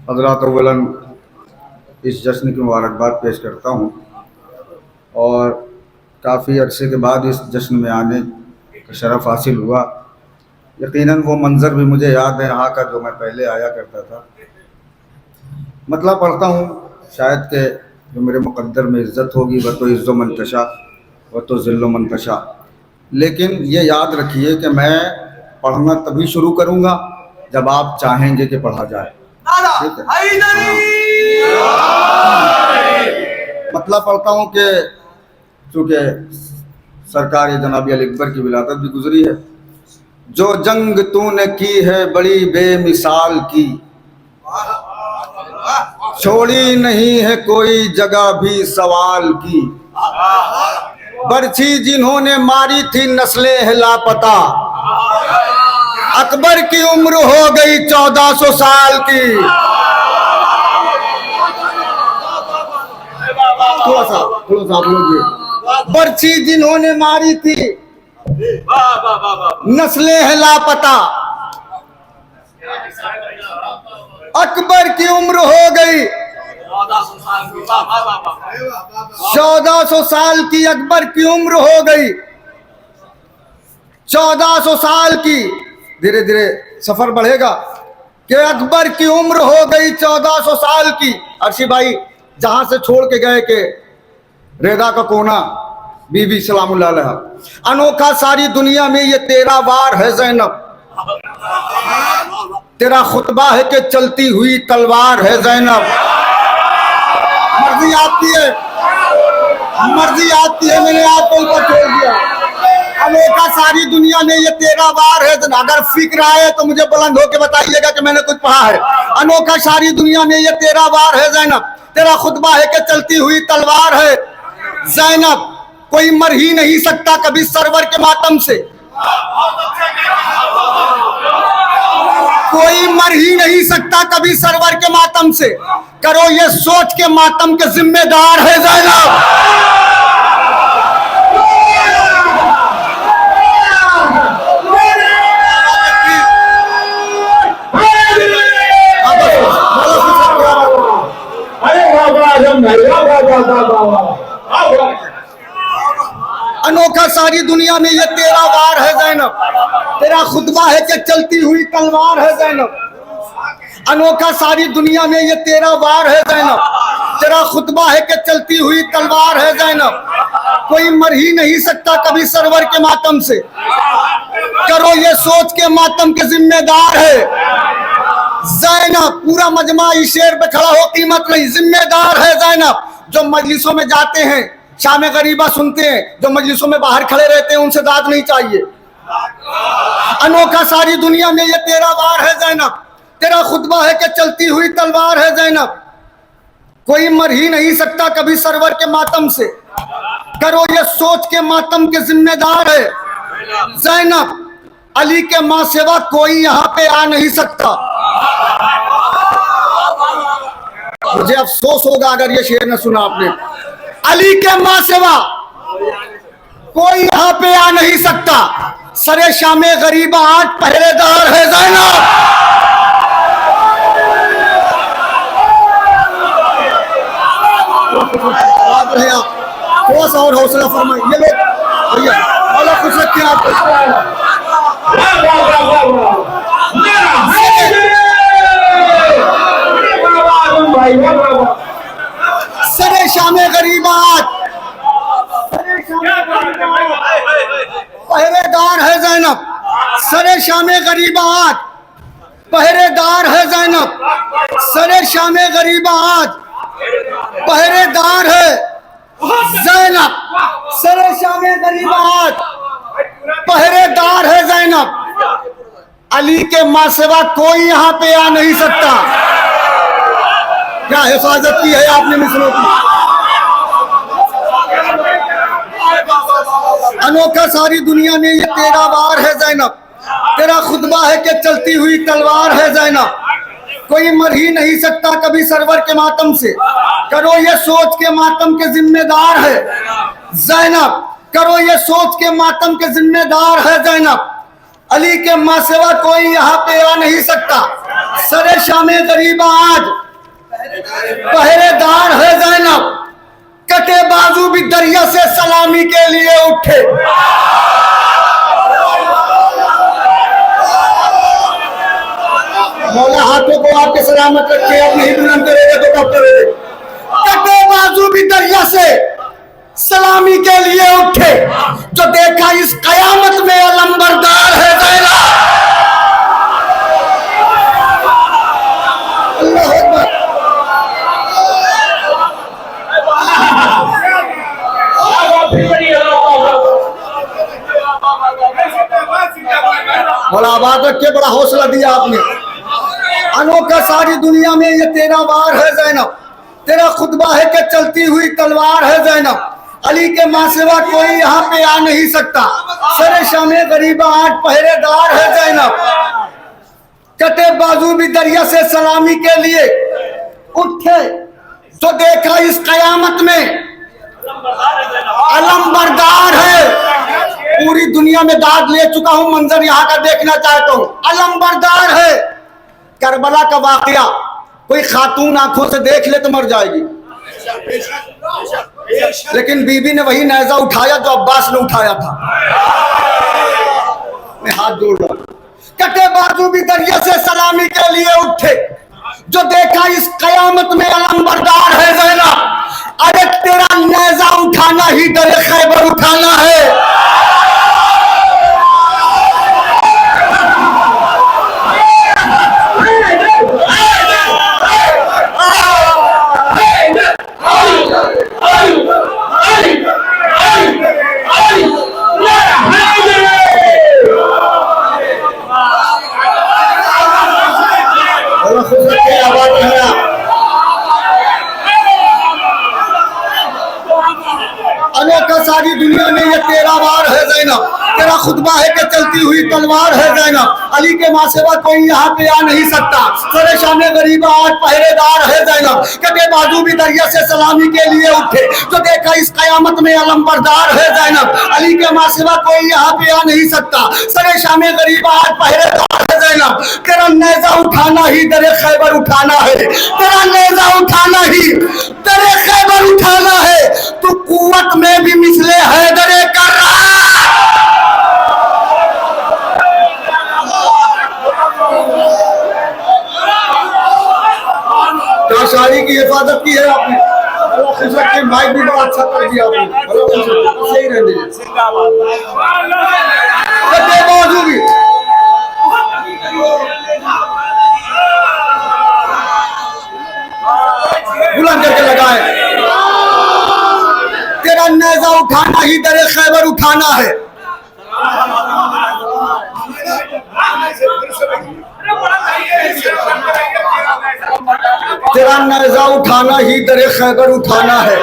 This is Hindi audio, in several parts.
हज़रात अव्वलन इस जश्न की मुबारकबाद पेश करता हूँ और काफ़ी अरसे के बाद इस जश्न में आने का शरफ़ हासिल हुआ। यकीनन वो मंज़र भी मुझे याद है यहाँ का जो मैं पहले आया करता था। मतलब पढ़ता हूँ शायद के जो मेरे मुक़द्दर में इज़्ज़त होगी वह तो इज़्ज़ो मंतशा वह तो ज़िल्लो मंतशा। लेकिन ये याद रखिए कि मैं पढ़ना तभी शुरू करूँगा जब आप चाहेंगे कि पढ़ा जाए। ठीक है? मतलब पढ़ता हूँ कि चूँकि सरकार जनाब अली अकबर की विलादत भी गुजरी है। जो जंग तूने की है बड़ी बेमिसाल की, छोड़ी नहीं है कोई जगह भी सवाल की। बरछी जिन्होंने मारी थी नस्ले है लापता, अकबर की उम्र हो गई 1400 साल की। थोड़ा सा बरछी जिन्होंने मारी थी नस्ले है लापता, अकबर की उम्र हो गई 1400 साल की। अकबर की उम्र हो गई 1400 साल की। धीरे धीरे सफर बढ़ेगा कि अकबर की उम्र हो गई 1400 साल की। अर्शी भाई जहां से छोड़ के गए के रेदा का कोना बीबी सलामुल्लाह अलैहा, अनोखा सारी दुनिया में ये तेरा वार है ज़ैनब, तेरा खुतबा है कि चलती हुई तलवार है ज़ैनब। मर्जी आती है, मर्जी आती है, मैंने आपको ऊपर छोड़ दिया। अनोखा सारी दुनिया में ये तेरा वार है। अगर फिक्र आए तो मुझे बुलंद होकर बताइएगा कि मैंने कुछ पढ़ा है। अनोखा सारी दुनिया में ये तेरा वार है ज़ैनब, तेरा खुतबा है कि चलती हुई तलवार है ज़ैनब। कोई मर ही नहीं सकता कभी सरवर के मातम से, कोई मर ही नहीं सकता कभी सरवर के मातम से। करो ये सोच के मातम के जिम्मेदार है ज़ैनब। अनोखा सारी दुनिया में ये तेरा वार है ज़ैनब, तेरा खुतबा है कि चलती हुई तलवार है ज़ैनब। अनोखा सारी दुनिया में ये तेरा वार है ज़ैनब, तेरा खुतबा है कि चलती हुई तलवार है ज़ैनब। कोई मर ही नहीं सकता कभी सरवर के मातम से। करो ये सोच के मातम के जिम्मेदार है ज़ैनब। पूरा मजमा इस शेर पे खड़ा हो, कीमत नहीं, जिम्मेदार है ज़ैनब। जो मजलिसों में जाते हैं शामे गरीबा सुनते हैं, जो मजलिसों में बाहर खड़े रहते हैं उनसे दाद नहीं चाहिए। अनोखा सारी दुनिया में ये तेरा वार है ज़ैनब, तेरा खुतबा है कि चलती हुई तलवार है ज़ैनब। कोई मर ही नहीं सकता कभी सरवर के मातम से। करो ये सोच के मातम के जिम्मेदार है ज़ैनब। अली के माँ सिवा कोई यहाँ पे आ नहीं सकता। मुझे अफसोस होगा अगर ये शेर न सुना आपने। अली के माँ सिवा कोई यहाँ पे आ नहीं सकता। सरे शामे गरीबा आज पहरेदार है ज़ैनब। थोड़ा सा और हौसला फरमाइए। ये लोग भैया वाला खुश रखिए आपको। सरे शामे गरीबा आज पहरेदार है ज़ैनब। सरे शामे गरीबा आज पहरेदार है ज़ैनब। सरे शामे गरीबा आज पहरेदार है ज़ैनब। सरे शामे गरीबा आज पहरेदार है ज़ैनब। अली के माँ सिवा कोई यहाँ पे आ नहीं सकता। क्या हिफाजत की है आपने मिसरों की। अनोखा सारी दुनिया में ये तेरा वार है ज़ैनब, तेरा खुतबा है कि चलती हुई तलवार है ज़ैनब। कोई मर ही नहीं सकता कभी सरवर के मातम से। करो ये सोच के मातम के जिम्मेदार है ज़ैनब। करो ये सोच के मातम के जिम्मेदार है ज़ैनब। अली के माँ सिवा कोई यहाँ पे आ नहीं सकता। सरे शामे गरीब आज पहरेदार है ज़ैनब, कटे बाजू भी दरिया से सलामी के लिए उठे। मौला हाथों को आपके सलामत रखे, अपने ही बुलंद करेगा तो कब करेंगे। कटे बाजू भी दरिया से सलामी के लिए उठे, जो देखा इस कयामत में अलंबरदार है ज़ैनब। अल्लाह अकबर। बड़ा बात रखे, बड़ा हौसला दिया आपने। अनोखा सारी दुनिया में ये तेरा वार है ज़ैनब, तेरा खुतबा है कि चलती हुई तलवार है ज़ैनब। अली के माँ सिवा कोई यहाँ पे आ नहीं सकता। सरे शामे गरीबा आज पहरेदार है ज़ैनब, कटे बाजू भी दरिया से सलामी के लिए उठे, तो देखा इस कयामत में अलंबरदार है। पूरी दुनिया में दाद ले चुका हूं, मंजर यहाँ का देखना चाहता हूं। अलंबरदार है। करबला का वाकया कोई खातून आंखों से देख ले तो मर जाएगी, लेकिन बीबी ने वही नेजा उठाया जो अब्बास ने उठाया था। मैं हाथ जोड़ रहा हूं। कटे बाजू भी दरिया से सलामी के लिए उठे, जो देखा इस कयामत में अलंबरदार है ज़ैनब। अरे तेरा नेजा उठाना ही दरे खैबर उठाना है। अनोखा सारी दुनिया में ये तेरा वार है ज़ैनब, तेरा खुतबा है कि चलती हुई तलवार है ज़ैनब। अली के माँ सिवा कोई यहाँ पे आ नहीं सकता। सरे शामे गरीबा आज पहरेदार है ज़ैनब, कटे बाजू भी दरिया से सलामी के लिए उठे, तो देखा इस कयामत में अलंबरदार है ज़ैनब। अली के माँ सिवा कोई यहाँ पे आ नहीं सकता। सरे शामे गरीबा आज पहरेदार है ज़ैनब, तेरा नेजा उठाना ही दरे खैबर उठाना है। तेरा नेजा उठाना ही दरे खैबर उठाना है। तू कुव्वत में भी मिसले हैदरे कर रहा। क्या शायरी की हिफाजत की है आपने। के माइक भी बड़ा अच्छा कर दिया आपने, सही रहने भी बुलंद करके लगाए। तेरा नेजा उठाना ही दरे खैबर उठाना है। तेरा नेजा उठाना ही दरे खैबर उठाना है।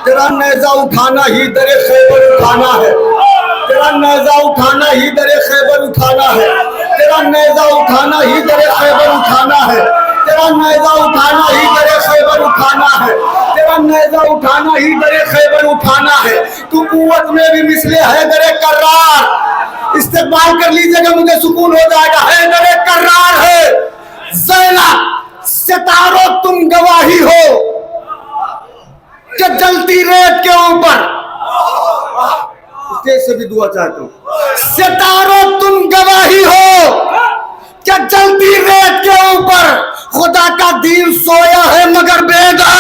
तेरा नेजा उठाना ही दरे खैबर उठाना है। तेरा नेजा उठाना ही दरे खैबर उठाना है। तेरा नेजा उठाना ही दरे खैबर उठाना है। तेरा नेजा उठाना ही दरे खैबर उठाना है। तेरा नेजा उठाना ही दरे खैबर उठाना है। तू कुव्वत में भी मिसले है दरे कर्रार। इस्तेमाल कर लीजिएगा, मुझे सुकून हो जाएगा। है दरे कर्रार है ज़ैनब, सितारों तुम गवाही हो कि जलती रेत के ऊपर। स्टेज से भी दुआ चाहता हूं। सितारों तुम गवाही हो कि जलती रेत के ऊपर खुदा का दीन सोया है मगर बेदार।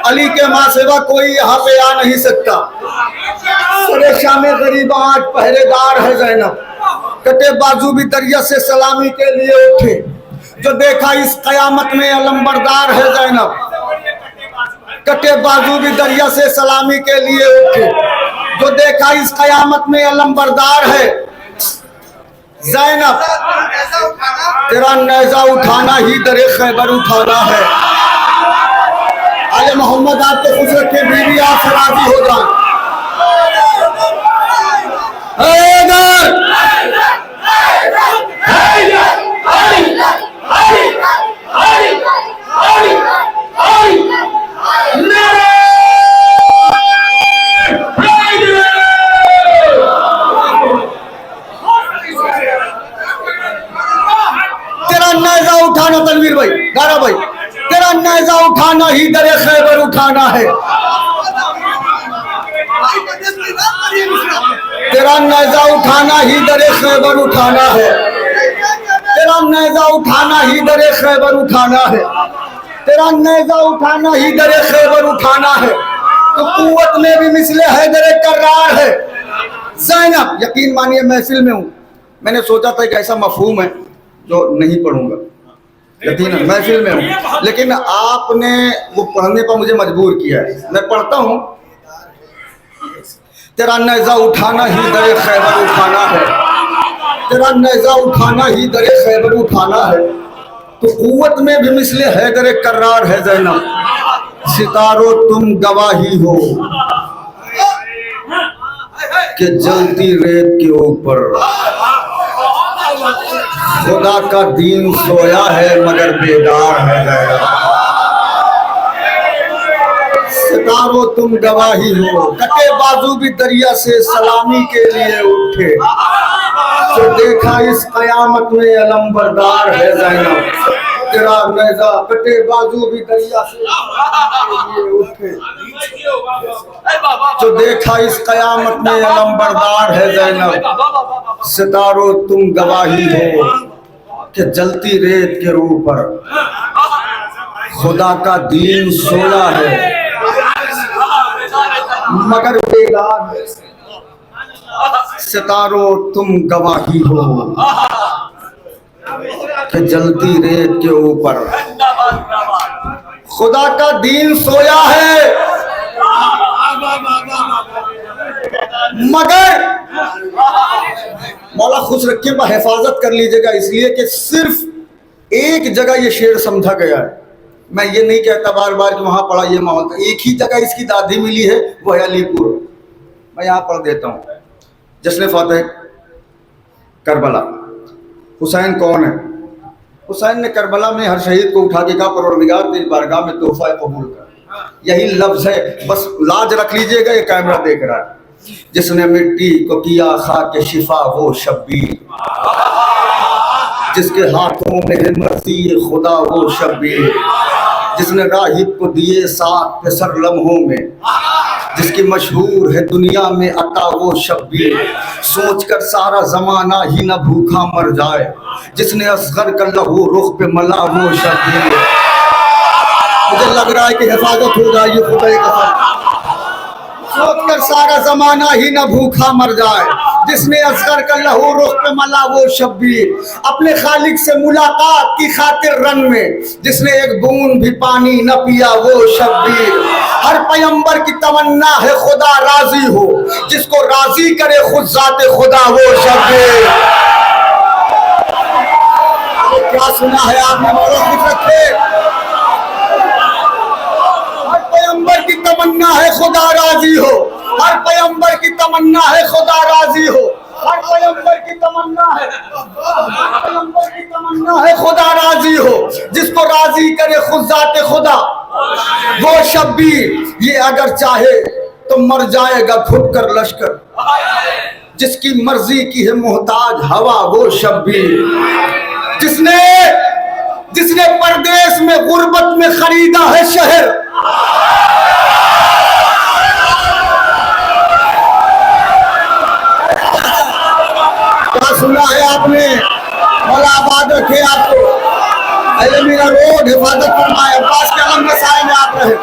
अली के माँ सिवा कोई यहाँ पे आ नहीं सकता। सरे शामे गरीबा आज पहरेदार है ज़ैनब, कटे बाजू भी दरिया से सलामी के लिए उठे, जो देखा इस कयामत में अलंबरदार है ज़ैनब। कटे बाजू भी दरिया से सलामी के लिए उठे, जो देखा इस कयामत में अलंबरदार है ज़ैनब। तेरा नेजा उठाना ही दरे खैबर उठाना है। आले मोहम्मद आपको खुश रखे, बीवी आपसे राजी हो जाए। तेरा नेज़ा उठाना तनवीर भाई, गारा भाई, तेरा नेज़ा उठाना ही दरे खैबर उठाना है। तेरा नेज़ा उठाना ही दरे खैबर उठाना है। तेरा नेज़ा उठाना ही दरे खैबर उठाना है। तेरा नेज़ा उठाना ही दरे खैबर उठाना है। तो कुव्वत में भी मिसले हैदर कर्रार है। ज़ैनब, यकीन मानिए महफिल में हूँ, मैंने सोचा था कि ऐसा मफहूम है जो नहीं पढ़ूंगा, यकीन महफिल में हूँ, लेकिन आपने वो पढ़ने पर मुझे मजबूर किया है। मैं पढ़ता हूँ, तेरा नेज़ा उठाना ही दरे खैबर उठाना है। तेरा नेज़ा उठाना ही दरे खैबर उठाना है। तो कुव्वत में भी मिसले हैदर कर्रार है ज़ैनब, सितारों तुम गवाही हो कि जलती रेत के ऊपर खुदा का दीन सोया है मगर बेदार है ज़ैनब। सितारों तुम गवाही हो, कटे बाजू भी दरिया से सलामी के लिए उठे, तो देखा इस कयामत में अलम बरदार है ज़ैनब। तेरा नेज़ा कटे बाजू भी दरिया से के लिए उठे, तो देखा इस कयामत में अलम बरदार है ज़ैनब। सितारों तुम गवाही हो कि जलती रेत के ऊपर खुदा का दीन सोया है मगर बेदार है। सितारों तुम गवाही हो कि जलती रेत के ऊपर खुदा का दीन सोया है मगर, मौला खुश रखे पर हिफाजत कर लीजिएगा, इसलिए कि सिर्फ एक जगह ये शेर समझा गया है। मैं ये नहीं कहता बार बार कि वहां पढ़ा, ये माहौल था, एक ही जगह इसकी दादी मिली है, वो है अलीपुर। मैं यहाँ पढ़ देता हूँ। जश्न फातह करबला, हुसैन कौन है? हुसैन ने करबला में हर शहीद को उठा के कहा, परवरदिगार तेरी बारगाह में तोहफा कबूल कर। यही लफ्ज है, बस लाज रख लीजिएगा, ये कैमरा देख रहा है। जिसने मिट्टी को किया खाके शिफा वो शब्बीर, जिसके हाथों में है मर्ज़ी खुदा वो शब्बीर, जिसने राहिब को दिए साथ पे सर लम्हों में, जिसकी मशहूर है दुनिया में अता वो शब्बीर, सोच कर सारा जमाना ही न भूखा मर जाए, जिसने असगर का लहू रुख पे मला वो शब्बीर। मुझे लग रहा है कि हिफाजत हो जाएगी खुदा की कसम। सोच कर सारा जमाना ही न भूखा मर जाए, जिसने असगर का लहू रुख पे मला वो शब्बीर, अपने खालिक से मुलाकात की खातिर रन में, जिसने एक बूंद भी पानी न पिया वो शब्बीर। हर पैगंबर की तमन्ना है खुदा राजी हो, जिसको राजी करे खुद जाते खुदा वो शब्बीर। क्या सुना है आपने? मौला खुश रखे। पैगंबर की तमन्ना है खुदा राजी हो, हर पैगंबर की तमन्ना है खुदा राजी हो, हर पैगंबर की तमन्ना है, पैगंबर की तमन्ना है खुदा राजी हो, जिसको राजी करे खुद जाते खुदा वो शब्बीर। ये अगर चाहे तो मर जाएगा घुट कर लश्कर, जिसकी मर्जी की है मोहताज हवा वो शब्बीर। जिसने परदेश में गुर्बत में खरीदा है शहर, क्या सुना है आपने? मौला आबाद रखे आपको, अरे मेरा रोड हिफाजत फरमाए, अब्बास के अलम नसाए में आप रहे।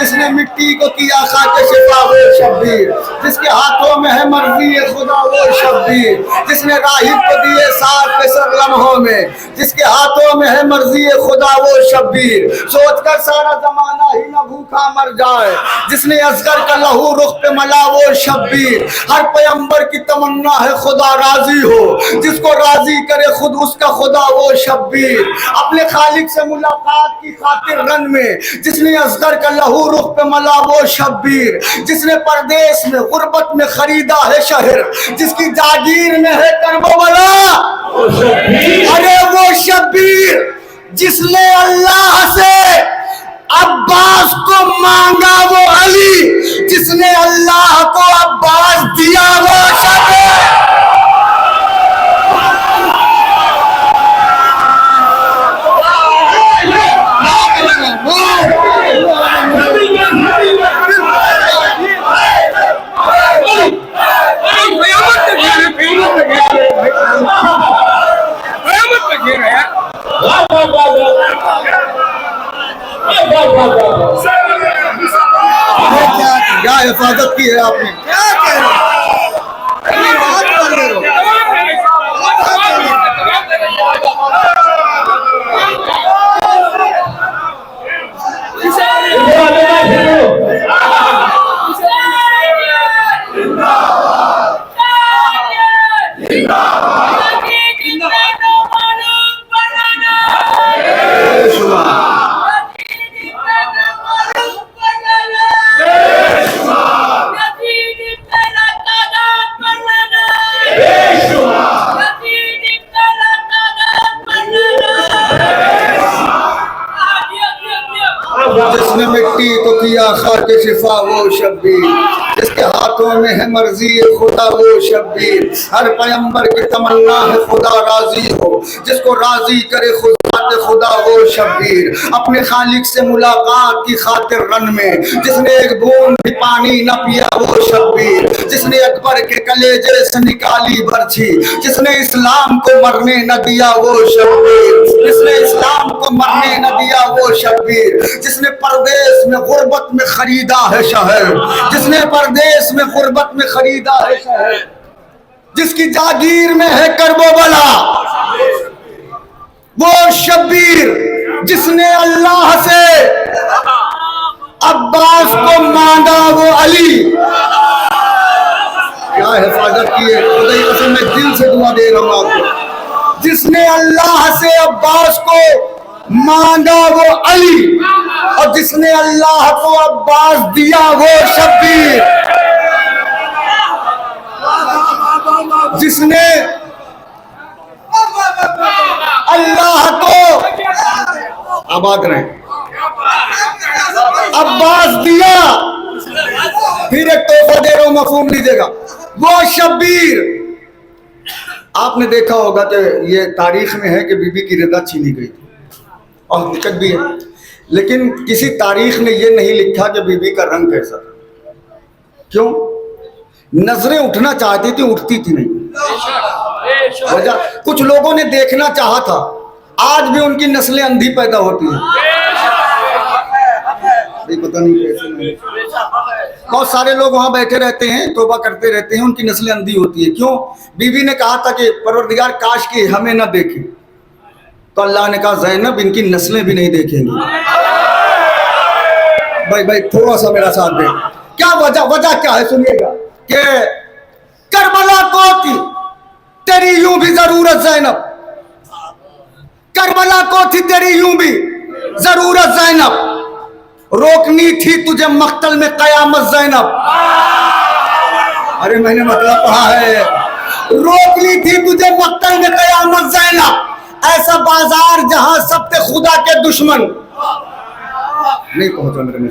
जिसने मिट्टी को किया खाके शिफा वो शब्बीर, जिसके हाथों में है मर्जी खुदा वो शब्बीर, जिसने राहिब को दिए साथ पे सर लम्हों में, जिसके हाथों में है मर्जी खुदा वो शब्बीर। सोच कर सारा जमाना ही न भूखा मर जाए, जिसने असगर का लहू रुख पे मला वो शब्बीर। हर पैगंबर की तमन्ना है खुदा राजी हो, जिसको राजी करे खुद उसका खुदा वो शब्बीर। अपने खालिक से मुलाकात की खातिर रन में, जिसने असगर का लहू रुख पे मला वो शब्बीर। जिसने परदेश में गुर्बत में खरीदा है शहर, जिसकी जागीर में है करबला अरे वो शब्बीर। जिसने अल्लाह से अब्बास को मांगा वो अली, जिसने अल्लाह को अब्बास दिया वो शब्बीर। क्या हिफाजत की है आपने, क्या कह रहे हो, बात कर रहे हो। जिसने मिट्टी को किया खाके शिफा वो शब्बीर, जिसके हाथों में है मर्जी खुदा वो शब्बीर। हर पैगंबर की तमन्ना है खुदा राजी हो, जिसको राजी करे खुदा वो शब्बीर। अपने खालिक से मुलाकात की खातिर रन में, जिसने एक बूंद भी पानी न पिया वो शब्बीर। जिसने अकबर के कलेजे से निकाली बर्छी, जिसने इस्लाम को मरने न दिया वो शब्बीर। जिसने इस्लाम को मरने न दिया वो शब्बीर। जिसने परदेश में गुर्बत में खरीदा है शहर, जिसने परदेश में गुर्बत में खरीदा है शहर। जिसकी जागीर में है करबला वो शब्बीर। जिसने अल्लाह से अब्बास को मांगा वो अली। क्या हिफाजत की है, खुदा की कसम मैं दिल से दुआ दे रहा हूं आपको। जिसने अल्लाह से अब्बास को मांगा वो अली, और जिसने अल्लाह को अब्बास दिया वो शब्बीर। जिसने अल्लाह को आबाद रहे अब्बास दिया, फिर एक तोहफा दे रहा हूं, मफहूम लीजिएगा, वो शब्बीर। आपने देखा होगा कि ये तारीख में है कि बीबी की रिदा छीनी गई थी, और हकीकत भी है, लेकिन किसी तारीख ने ये नहीं लिखा कि बीबी का रंग कैसा। क्यों? नजरें उठना चाहती थी, उठती थी नहीं। वजह कुछ लोगों ने देखना चाहा था, आज भी उनकी नस्लें अंधी पैदा होती हैं। पता नहीं कैसे नहीं। बहुत सारे लोग वहां बैठे रहते हैं, तौबा करते रहते हैं, उनकी नस्लें अंधी होती है। क्यों? बीवी ने कहा था कि परवरदिगार काश कि हमें ना देखे, तो अल्लाह ने कहा ज़ैनब इनकी नस्लें भी नहीं देखेंगी। भाई थोड़ा सा मेरा साथ दे। क्या वजह क्या है सुनिएगा, कि करबला को थी तेरी यूं भी जरूरत ज़ैनब, करबला को थी तेरी यूं भी जरूरत ज़ैनब, रोकनी थी तुझे मक्तल में कयामत ज़ैनब। अरे मैंने मतलब पढ़ा है, रोकनी थी तुझे मक्तल में कयामत ज़ैनब। ऐसा बाजार जहां सब थे खुदा के दुश्मन, नहीं पहुंचा मेरे में,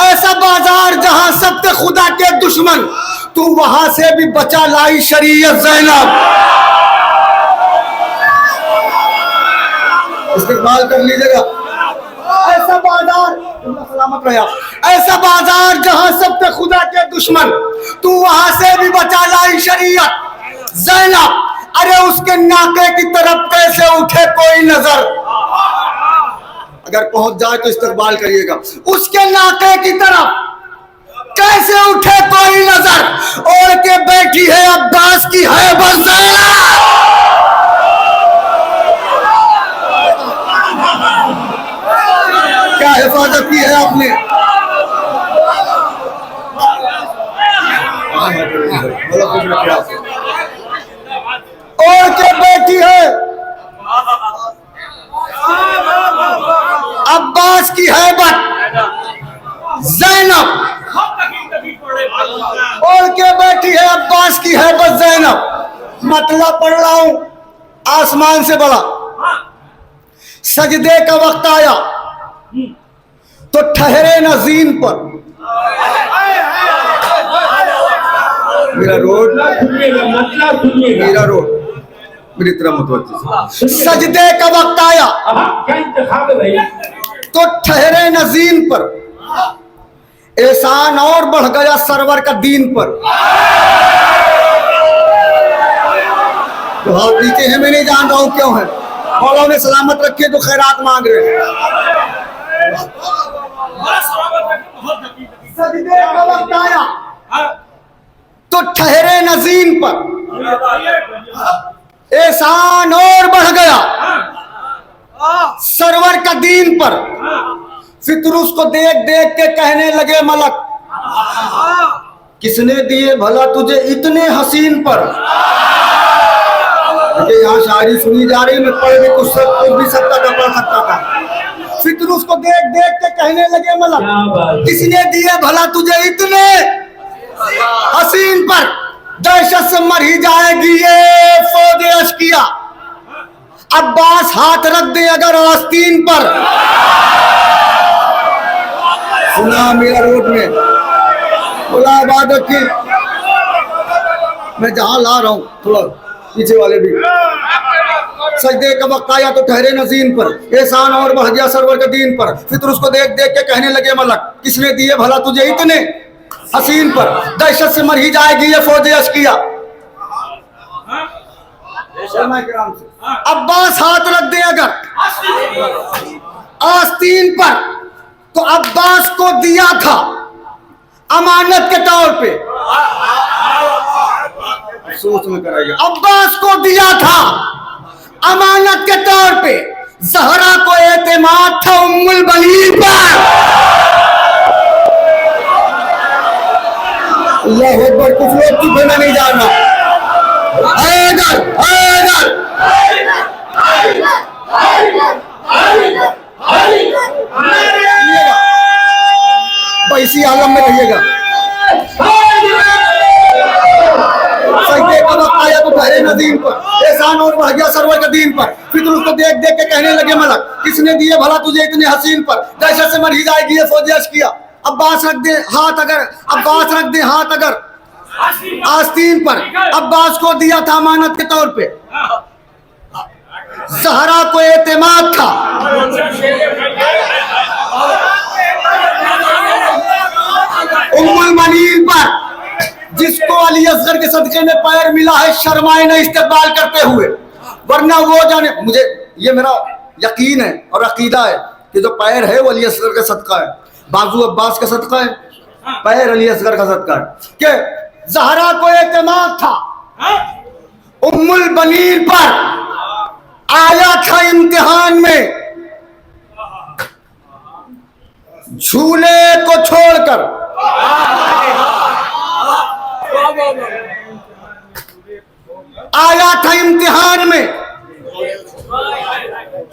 ऐसा बाजार जहां सब थे खुदा के दुश्मन, तू वहां से भी बचा लाई शरीयत ज़ैनब। इस्तेमाल कर लीजिएगा। ऐसा बाजार, सलामत रहा, ऐसा बाजार जहां सब थे खुदा के दुश्मन, तू वहां से भी बचा लाई शरीयत ज़ैनब। अरे उसके नाके की तरफ कैसे उठे कोई नजर, अगर पहुंच जाए तो इस्तेमाल करिएगा। उसके नाके की तरफ कैसे उठे कोई नजर, ओढ़ के बैठी है अब्बास की है बस ज़ैनब। क्या हिफाजत की है आपने। और के बेटी है अब्बास की हैबत ज़ैनब, और के बेटी है अब्बास की हैबत ज़ैनब। मतलब पढ़ रहा हूं आसमान से बड़ा। सजदे का वक्त आया तो ठहरे न ज़ीन पर। मेरा रोड, मेरा रोड, मेरी तरह मुतवज्जिह। सजदे का वक्त आया तो ठहरे न ज़ीन पर, एहसान और बढ़ गया सरवर का दीन पर। तो हाथ नीचे है, मैं नहीं जान रहा हूं क्यों है। मौला ने सलामत रखे तो खैरात मांग रहे हैं। सजदे का वक्त आया तो ठहरे नज़ीन पर, एहसान और बढ़ गया सरवर का दीन पर। फितरूस को देख देख के कहने लगे मलक, किसने दिए भला तुझे इतने हसीन पर। यहाँ शायरी सुनी जा रही, मैं पढ़ भी कुछ भी सकता था, पढ़ सकता था। फितरूस को देख देख के कहने लगे मलक, किसने दिए भला तुझे इतने हसीन पर। दहशत से मर ही जाएगी ये फौजे अश्किया, अब्बास हाथ रख दे अगर आस्तीन पर। सुना मेरा रोड में बोला इबादत की, मैं जहां ला रहा हूं थोड़ा पीछे वाले भी। सजदे का वक्त आया तो ठहरे नज़ीन पर, एहसान और बढ़ गया सरवर के दीन पर। फिर उसको देख देख के कहने लगे मलक, किसने दिए भला तुझे इतने हसीन पर। दहशत से मर ही जाएगी ये फौजे अश्किया। अब्बास हाथ रख दे अगर आस्तीन पर, तो अब्बास को दिया था अमानत के तौर पे। सोच में कराइए, अब्बास को दिया था अमानत के तौर पे। ज़हरा को एतमाद था उम्मुल बनीन पर। अल्लाह अकबर, कुछ लोग की मैं नहीं जानना। हैदर हैदर इसी आलम में रहिएगा। सजदे का वक्त आया तो ठहरे नज़ीन पर, एहसान और बढ़ गया सरवर के दीन पर। फिर उसको देख देख के कहने लगे मलक, किसने दिए भला तुझे इतने हसीन पर। दहशत से मर ही जाएगी ये फौजे अश्किया। अब्बास रख दे हाथ अगर, अब्बास रख दे हाथ अगर आस्तीन पर। अब्बास को दिया था अमानत के तौर पे। ज़हरा को एतमाद था उम्मुल बनीन पर, जिसको अली असगर के सदके में पैर मिला है शर्माए न इस्तेमाल करते हुए। वरना वो जाने, मुझे ये मेरा यकीन है और अकीदा है कि जो पैर है वो अली असगर का सदका है, बाजू अब्बास का सदका है, पैर अली असगर का सदका है। कि ज़हरा को एतमाद था उम्मुल बनीन पर, आया था इम्तिहान में झूले को छोड़कर। आया था इम्तिहान में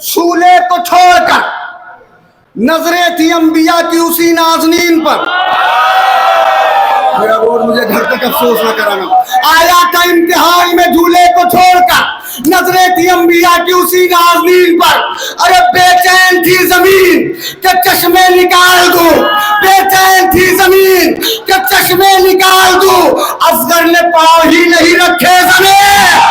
झूले को छोड़कर, नजरें थी अंबिया की उसी नाज़नीन पर। मेरा रोड मुझे घर तक अफसोस न कराना। आया था इम्तिहान में झूले को छोड़कर, नजरें थी अंबिया की उसी नाज़नीन पर। अरे बेचैन थी जमीन के चश्मे निकाल दूं, बेचैन थी जमीन के चश्मे निकाल दूं, असगर ने पाँव ही नहीं रखे जमीन।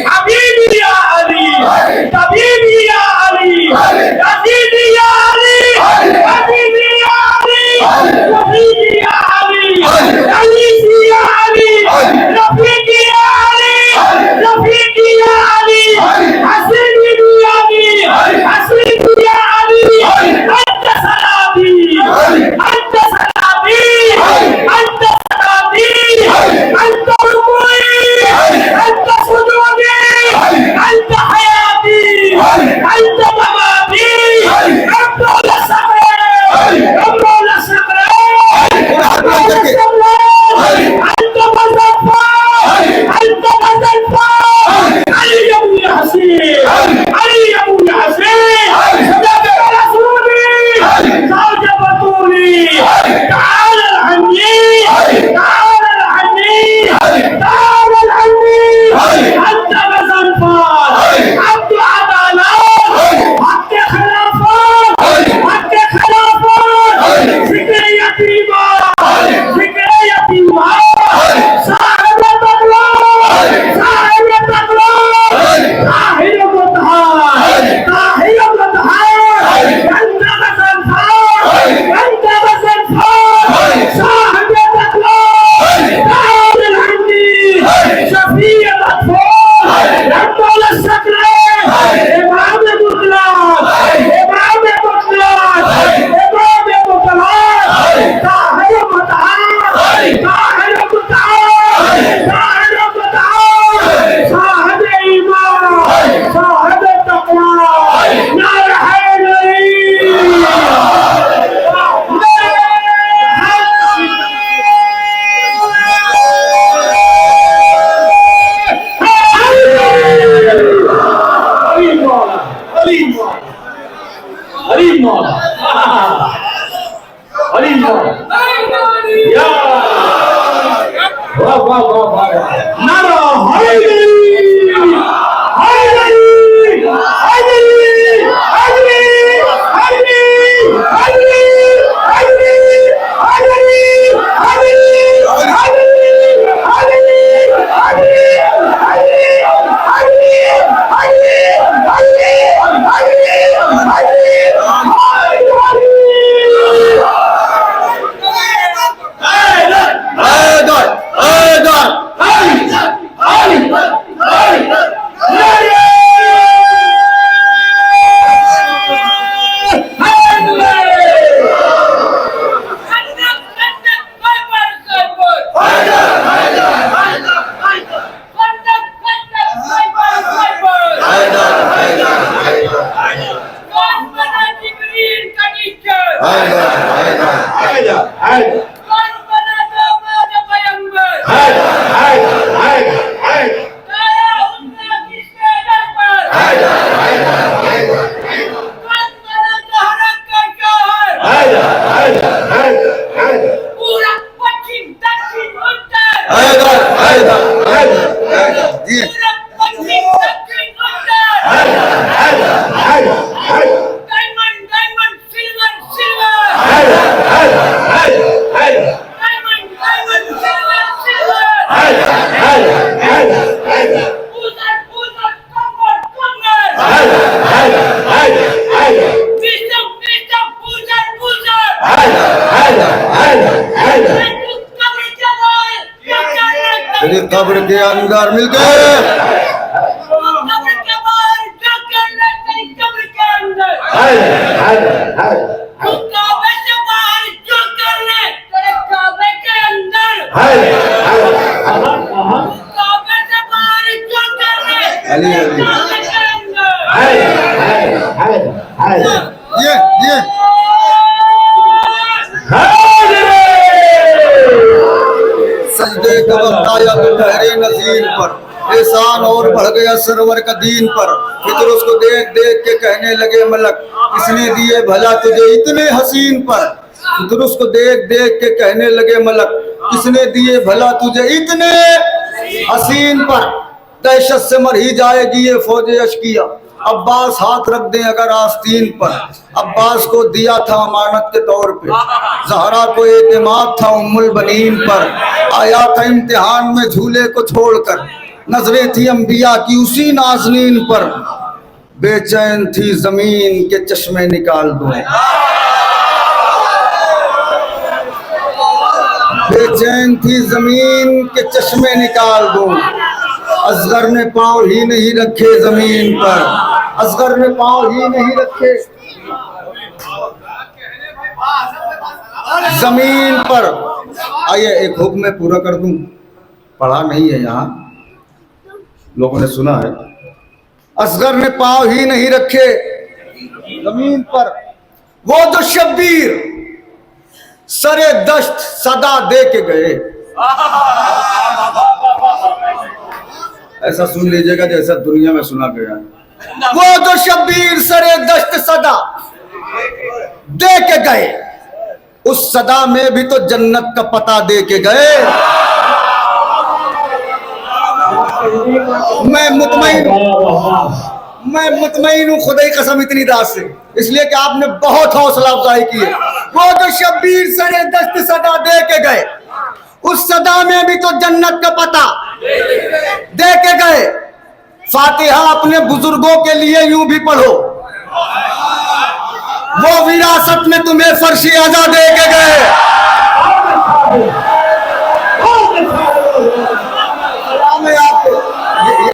Habibi ya Ali, Habibi ya Ali, Hasini दुआनी Hasini दुआनी अंत सलामी अंत सलामी अंत सलामी अंत रुकुई अंत सुजूदी अंत हयाती अंत ममाती रब्बुल सकरे रब्बुल सकरे रब्बुल सकरे अंत मज़फ़ा अंत मज़फ़ा अली अबू हसीन अली अबू हसीन सदात रसूली ज़ौज बतूली ताल अन्नी ताल अन्नी ताल अन्नी अंत मज़फ़ा अब्द अदालत हक खिलाफत हक खिलाफत ज़िक्र यतीमा ज़िक्र यतीमा साहिब तकवा साहिब तकवा ताहिर मुतहर ताहिर मुतहर अंत मज़फ़ा अंत मज़फ़ा साहिब तकवा ताल अन्नी शफी मग़फ़ूर रब्बुल सकरे इमाम मुतलक इमाम मुतलक इमाम मुतलक ताहिर मुतहर ताहिर मुतहर ताहिर मुतहर साहिब ईमान साहिब तक़वा नारा हैदरी अली मौला अली मौला या वाह वाह वाह वाह नारा हैदरी हैदरी हैदरी हैदरी हैदरी हैदरी हैदरी हैदरी कब्र के अंदर मिल गए कब्र के बाहर जो करना तेरी कब्र के अंदर तू काबे से बाहर जो करना तेरे काबे के अंदर तू काबे से बाहर जो करना तेरे काबे के अंदर ये सजदे का वक्त आया तो ठहरे नज़ीर पर एहसान और बढ़ गया सरवर का दीन पर। फिर उसको देख देख के कहने लगे मलक किसने दिए भला तुझे इतने हसीन पर। फिर उसको देख देख के कहने लगे मलक किसने दिए भला तुझे इतने हसीन पर। दहशत से मर ही जाएगी ये फौज अशकिया। अब्बास हाथ रख दें अगर आस्तीन पर। अब्बास को दिया था अमानत के तौर पे, ज़हरा को एतमाद था उम्मुल बनीन पर। आया था इम्तिहान में झूले को छोड़कर, नजरें थी अंबिया की उसी नाज़नीन पर। बेचैन थी जमीन के चश्मे निकाल दो, बेचैन थी जमीन के चश्मे निकाल दो। असगर ने पाँव ही नहीं रखे जमीन पर, असगर ने पाँव ही नहीं रखे जमीन पर। आइए एक हुक्म में पूरा कर दूं, पढ़ा नहीं है यहाँ, लोगों ने सुना है। असगर ने पाँव ही नहीं रखे जमीन पर, वो जो शब्बीर सरे दश्त सदा दे के गए। ऐसा सुन लीजिएगा जैसा दुनिया में सुना गया है। वो जो शब्बीर सरे दश्त सदा दे के गए, उस सदा में भी तो जन्नत का पता दे के गए। मैं मुतमईन हूं खुदा की कसम इतनी रात से, इसलिए कि आपने बहुत हौसला अफजाई की है। वो जो शब्बीर सरे दस्त सदा दे के गए, उस सदा में भी तो जन्नत का पता दे के गए। फातिहा अपने बुजुर्गों के लिए यूं भी पढ़ो, वो विरासत में तुम्हें फर्शी अज़ा दे के गए।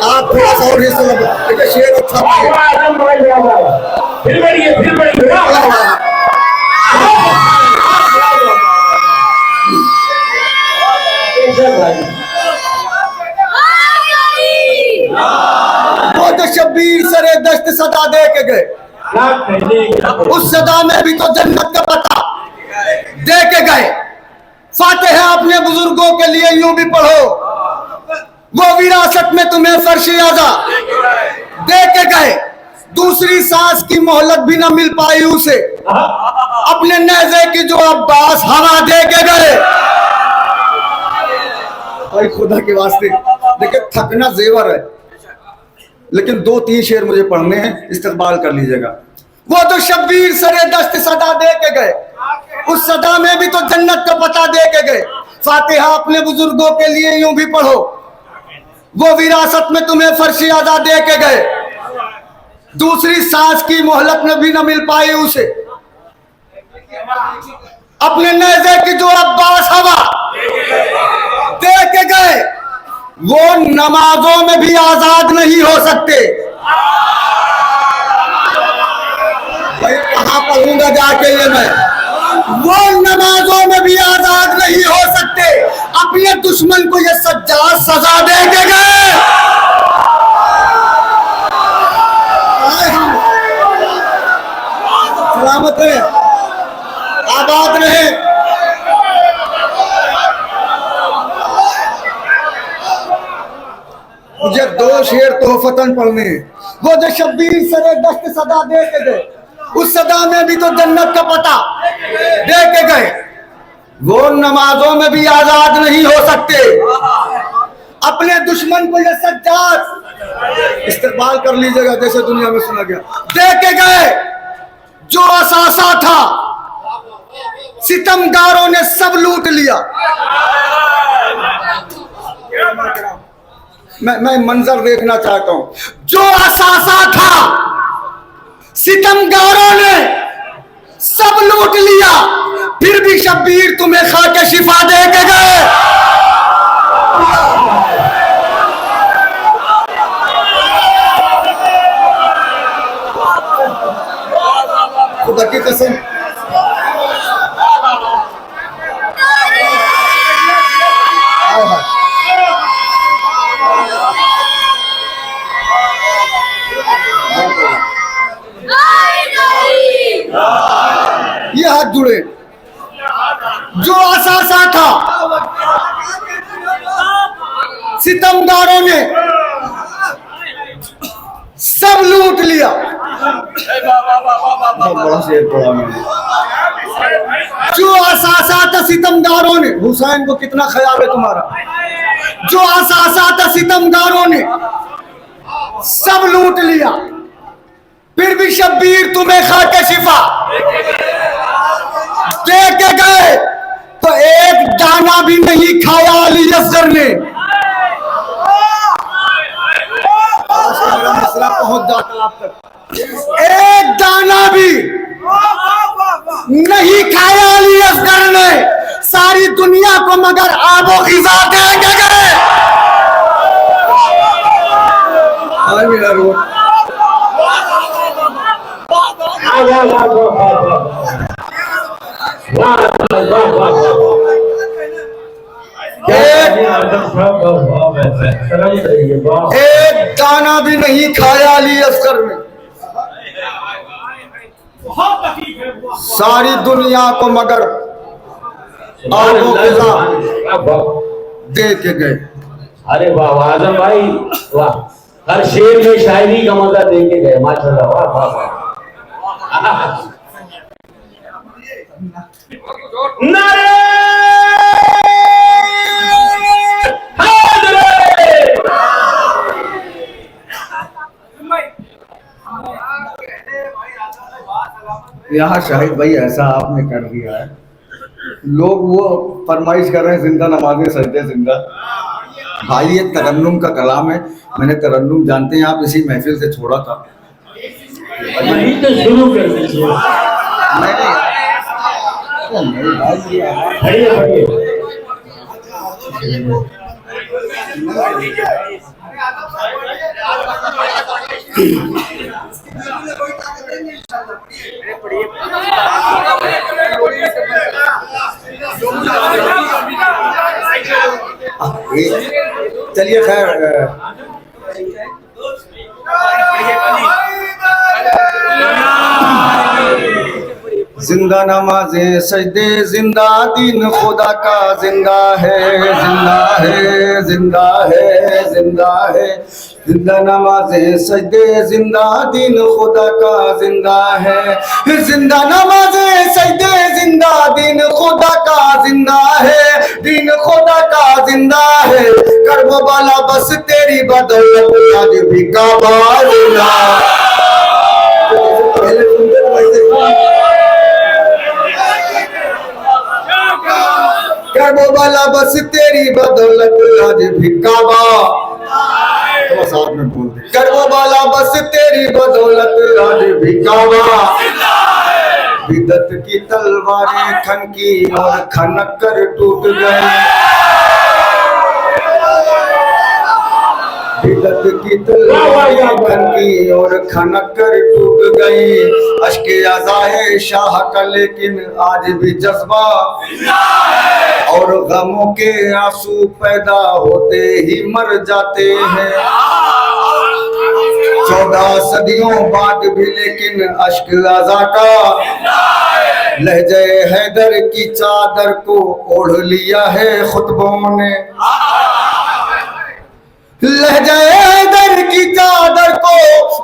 आप थोड़ा सा और हिस्सा देखिए, शेर अच्छा वो जो शब्बीर सरे दश्त सदा दे के गए, उस सदा में भी तो जन्नत का पता दे के गए। फातिहा अपने बुजुर्गों के लिए यूं भी पढ़ो, वो विरासत में तुम्हें फर्शी अज़ा दे के गए। दूसरी सांस की मोहलत भी न मिल पाई उसे, अपने नेज़े की जो अब्बास हवा दे के गए। भाई खुदा के वास्ते देखिए, थकना जेवर है, लेकिन 2-3 शेर मुझे पढ़ने हैं, इस्तेक़बाल कर लीजिएगा। वो तो शब्बीर सरे दश्त सदा दे के गए, उस सदा में भी तो जन्नत का पता दे के गए। फातिहा अपने बुजुर्गों के लिए यूं भी पढ़ो, वो विरासत में तुम्हें फर्शी अज़ा दे के गए। दूसरी सांस की मोहलत में भी न मिल पाई उसे, अपने नेज़े की जो अब्बास हवा दे के गए। वो नमाजों में भी आजाद नहीं हो सकते। भाई कहां पढ़ूंगा जाके ये मैं, वो नमाजों में भी आजाद नहीं हो सकते, अपने दुश्मन को ये सज्जाद सजा दे के गए। सलामत रहे, आबाद रहे। मुझे 2 शेर तोहफतन पढ़ने हैं। वो जो शब्बीर सरे दश्त सदा दे के गए, उस सदा में भी तो जन्नत का पता दे के गए। वो नमाजों में भी आजाद नहीं हो सकते, अपने दुश्मन को ये सज्जाद, इस्तेक़बाल कर लीजिएगा जैसे दुनिया में सुना गया, दे के गए। जो असासा था सितमगारों ने सब लूट लिया। मैं मंजर देखना चाहता हूं। जो असासा था सितमगारों ने सब लूट लिया, फिर भी शब्बीर तुम्हें खाके शिफा दे के गए। खुदा की कसम, ये हाथ जुड़े। जो असासा था सितमगारों ने सब लूट लिया। बड़ा शेर पढ़ा मैंने। जो असासा था सितमगारों ने, हुसैन को कितना ख्याल है तुम्हारा। जो असासा था सितमगारों ने सब लूट लिया, फिर भी शब्बीर तुम्हें खाके शिफा दे के गए। तो एक दाना भी नहीं खाया अली असगर ने। मसला पहुंच जाता आप तक। एक दाना भी नहीं खाया अली असगर ने, सारी दुनिया को मगर आबो गिज़ा दे के गए। और मेरा रोड एक दाना भी नहीं खाया अली असगर में, सारी दुनिया को मगर आगो ग़िज़ा दे के गए। अरे वाह वाह आजम भाई वाह, हर शेर में शायरी का मजा दे के गए माशाल्लाह, वाह वाह वाह। नारे यहाँ शाहिद भाई ऐसा आपने कर दिया है, लोग वो फरमाइश कर रहे हैं जिंदा नमाज़ें सजदे जिंदा। भाई ये तरन्नुम का कलाम है, मैंने तरन्नुम जानते हैं आप इसी महफिल से छोड़ा था। यही तो शुरू कर दीजिए। बढ़िया बढ़िया चलिए खैर, जिंदा नमाज़े सजदे जिंदा दीन खुदा का जिंदा है, जिंदा है, जिंदा है, जिंदा है। जिंदा नमाज़े सजदे जिंदा दीन खुदा का जिंदा है, जिंदा नमाज़े सजदे जिंदा दीन खुदा का जिंदा है, दीन खुदा का जिंदा है। कर्ब वाला बस तेरी बदौलत आज भी काबा जिंदा। कर्ब वाला बस तेरी बदौलत आज भी काबा, तो साथ में बोल दे, कर्ब वाला बस तेरी बदौलत आज भी काबा। बिदत की तलवारें खनकी और खनक कर टूट गई, बिदत की तलवारें खनकी और खनक कर टूट गई। अश्के अज़ाए शाह का लेकिन आज भी जज्बा, और गमों के आंसू पैदा होते ही मर जाते हैं। 14 सदियों बाद भी लेकिन अश्क अज़ा का लहजे हैदर की चादर को ओढ़ लिया है खुतबों ने। लहजे हैदर की चादर को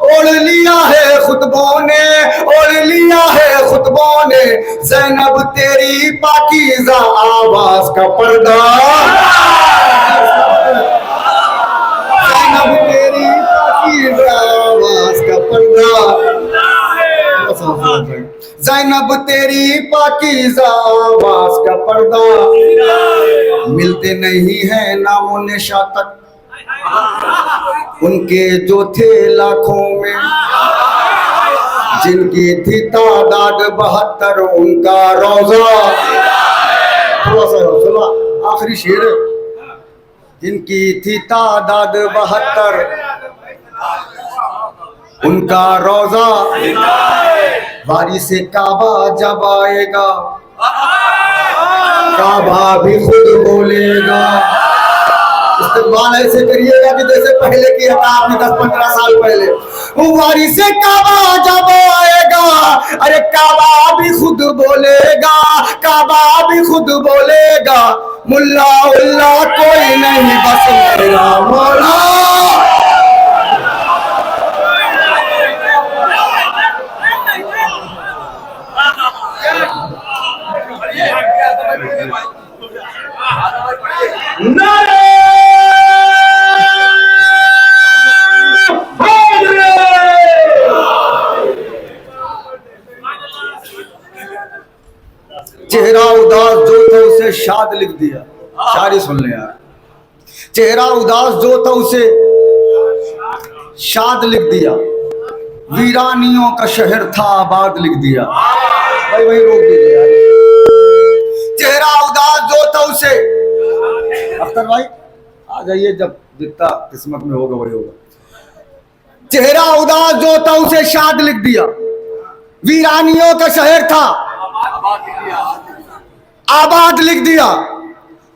ओढ़ लिया है खुतबों ने, ओढ़ लिया है खुतबों ने। ज़ैनब तेरी पाकीज़ा आवाज़ का पर्दा, ज़ैनब तेरी पाकीज़ा आवाज़ का पर्दा, ज़ैनब तेरी पाकीज़ा आवाज़ का पर्दा। मिलते नहीं है नामो निशा तक उनके जो थे लाखों में, जिनकी थी तादाद 72 उनका रोजा। थोड़ा सा सुना आखिरी शेर, जिनकी थी तादाद 72 उनका रोजा। बारी से काबा जब आएगा काबा भी खुद बोलेगा। इस्तेमाल ऐसे करिएगा कि जैसे पहले किया था आपने 10-15 साल पहले। वारी से काबा जब आएगा, अरे काबा भी खुद बोलेगा, काबा भी खुद बोलेगा। मुल्ला उल्ला कोई नहीं बस मेरा मौला। चेहरा उदास जो था उसे शाद लिख दिया। शायरी सुन ले यार। चेहरा उदास जो था उसे शाद लिख दिया, वीरानियों का शहर था आबाद लिख दिया। भाई भाई रोक दीजिए यार। चेहरा उदास जो था उसे, अख्तर भाई आ जाइए, जब जितना किस्मत में होगा वही होगा। चेहरा उदास जो था उसे शाद लिख दिया। वीरानियों का शहर था, आबाद लिख दिया।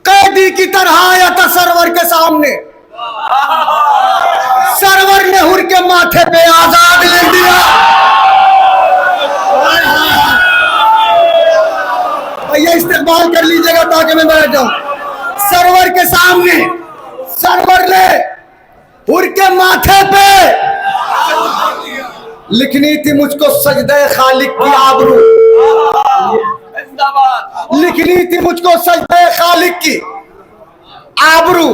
कैदी की तरह आया था सरवर के सामने, सरवर ने हुर के माथे पे आजाद लिख दिया। भैया इस्तेमाल कर लीजिएगा ताकि मैं बैठ जाऊं। सरवर के सामने सरवर ने हुर के माथे पे लिखनी थी मुझको सजदे खालिक की आबरू, लिखनी थी मुझको सजदे खालिक की आबरू।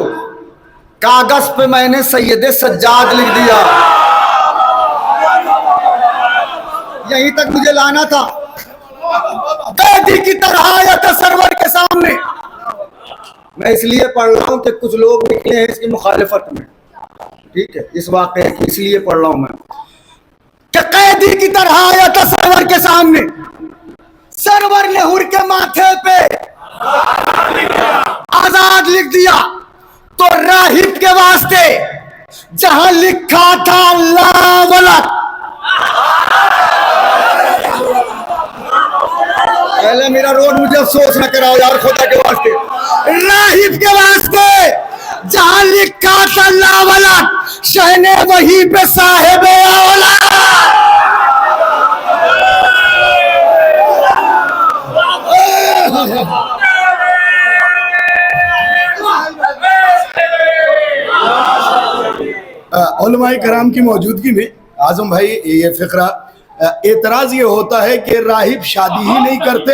कागज पे मैंने सैयदे सज्जाद लिख दिया। यहीं तक मुझे लाना था। कैदी की तरह आया था सरवर के सामने। मैं इसलिए पढ़ रहा हूं कि कुछ लोग निकले हैं इसकी मुखालिफत में, ठीक है, इस वाक़े की इसलिए पढ़ रहा हूं मैं कि कैदी की तरह आया था सरवर के सामने, सरवर ने हुर के माथे पे आजाद लिख दिया। तो राहिब के वास्ते जहां लिखा था अल्लाह वलद, पहले मेरा रोड मुझे अफसोस न कराओ यार खुदा के वास्ते। राहिब के वास्ते जहां लिखा था अल्लाह वलद, शहने वहीं पे साहिब औलाद। उलमाए कराम की मौजूदगी में आजम भाई ये फिक्रा एतराज ये होता है कि राहिब शादी ही नहीं करते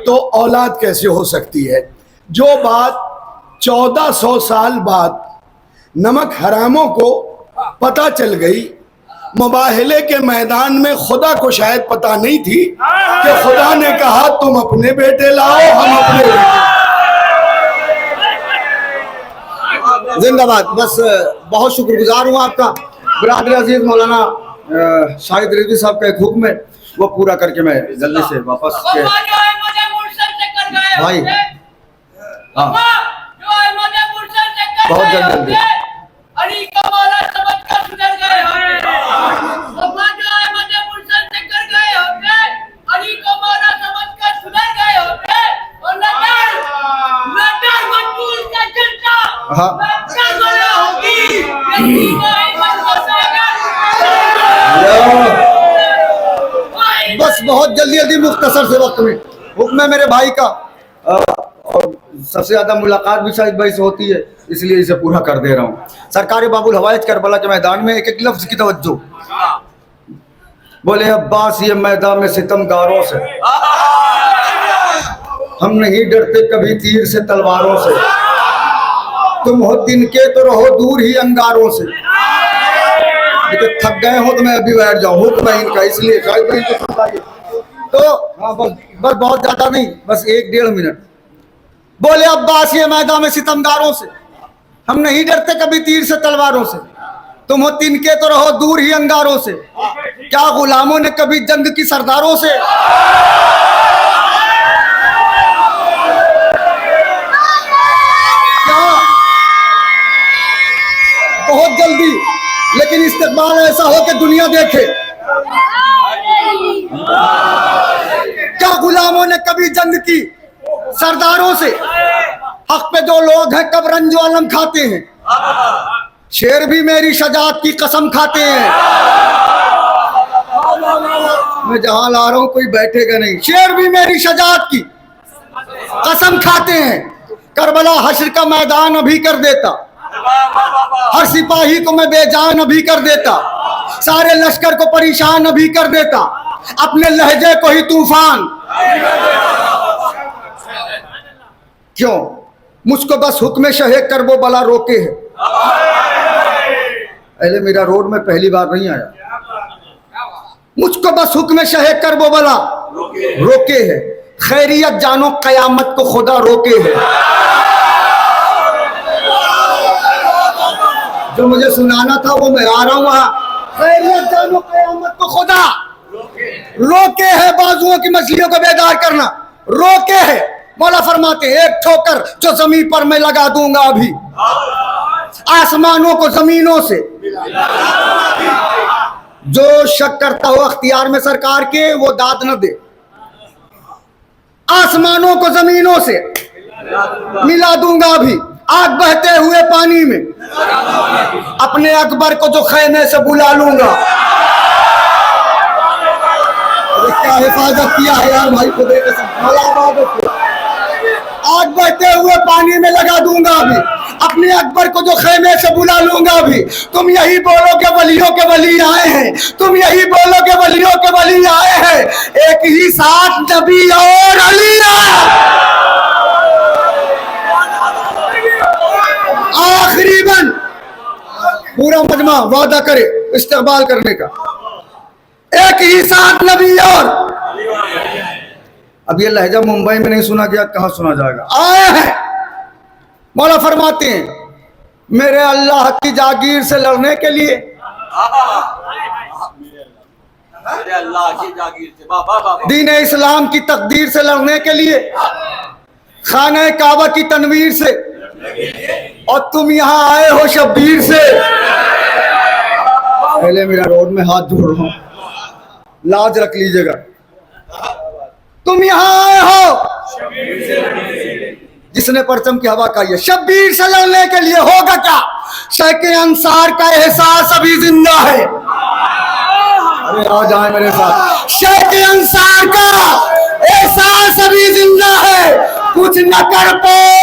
तो औलाद कैसे हो सकती है। जो बात 1400 साल बाद नमक हरामों को पता चल गई, मुबाहले के मैदान में खुदा को शायद पता नहीं थी कि खुदा ने कहा तुम अपने बेटे लाओ, हम अपने बेटे। जिंदाबाद। बस बहुत शुक्रगुजार हूँ आपका बिरादर अजीज मौलाना शाहिद रिजवी साहब का एक हुक्म है वो पूरा करके मैं जल्दी से वापस के भाई हाँ बहुत जल्दी हाँ बस बहुत जल्दी जल्दी मुख्तसर से वक्त में हुक्म है मेरे भाई का। और सबसे ज्यादा मुलाकात भी शाहिद भाई से होती है इसलिए इसे पूरा कर दे रहा हूँ। सरकारी बाबुल हवाइज करबला के मैदान में एक एक लफ्ज की तवज्जो। बोले अब्बास ये मैदान में सितमगारों से, हम नहीं डरते कभी तीर से तलवारों से, तुम हो दिन के तो रहो दूर ही अंगारों से। लेकिन थक गए हो तो मैं अभी बैठ जाऊं, हुक्म है इनका इसलिए शायद भाई को समझाइए तो हाँ बस बहुत ज्यादा नहीं, बस 1-1.5 मिनट। बोले अब्बास ये मैदान में सितमगारों से, हम नहीं डरते कभी तीर से तलवारों से, तुम हो तिनके तो रहो दूर ही अंगारों से। क्या गुलामों ने कभी जंग की सरदारों से? क्या बहुत जल्दी, लेकिन इस्तेमाल ऐसा हो कि दुनिया देखे। क्या गुलामों ने कभी जंग की सरदारों से? हक पे जो लोग हैं कब रंजो अलम खाते हैं, शेर भी मेरी शजात की कसम खाते हैं। मैं जहां ला रहा हूं कोई बैठेगा नहीं। शेर भी मेरी शजात की कसम खाते हैं। करबला हश्र का मैदान अभी कर देता, हर सिपाही को मैं बेजान अभी कर देता, सारे लश्कर को परेशान अभी कर देता, अपने लहजे को ही तूफान। क्यों? मुझको बस हुक्म शहे कर वो बला रोके है। पहले मेरा रोड में पहली बार नहीं आया। मुझको बस हुक्म शहे कर वो बला रोके है, खैरियत जानो कयामत को खुदा रोके है। जो मुझे सुनाना था वो मैं आ रहा हूं वहां। खैरियत जानो कयामत को खुदा रोके है, बाजुओं की मछलियों को बेदार करना रोके है। मौला फरमाते हैं एक ठोकर जो जमीन पर मैं लगा दूंगा अभी, आसमानों को जमीनों से जो शक करता हो अख्तियार में सरकार के वो दाद न दे। आसमानों को जमीनों से मिला दूंगा भी, आग बहते हुए पानी में अपने अकबर को जो खैमे से बुला लूंगा। अरे क्या हिफाजत किया है यार भाई को देख, आग बहते हुए पानी में लगा दूंगा भी, अपने अकबर को जो खैमे से बुला लूंगा भी। तुम यही बोलोगे वलियों के वली आए हैं, तुम यही बोलोगे वलियों के वली आए हैं। एक ही साथ नबी और अली आखिरी बन। पूरा मजमा वादा करे इस्तेमाल करने का, एक ही साथ नबी और। अब ये लहजा मुंबई में नहीं सुना गया, कहां सुना जाएगा। आए हैं, मौला फरमाते हैं मेरे अल्लाह की जागीर से लड़ने के लिए, मेरे अल्लाह की जागीर से, बाबा दीन इस्लाम की तकदीर से लड़ने के लिए, खाने काबा की तनवीर से, और तुम यहाँ आए हो शब्बीर से। पहले मेरा रोड में हाथ जोड़ रहा हूं, लाज रख लीजिएगा। तुम यहाँ आए हो जिसने परचम की हवा खाई है, शब्बीर से लड़ने के लिए। होगा क्या? शेख अंसार का एहसास अभी जिंदा है। अरे आ जाए मेरे साथ। शेख अंसार का एहसास अभी जिंदा है, कुछ न कर पाए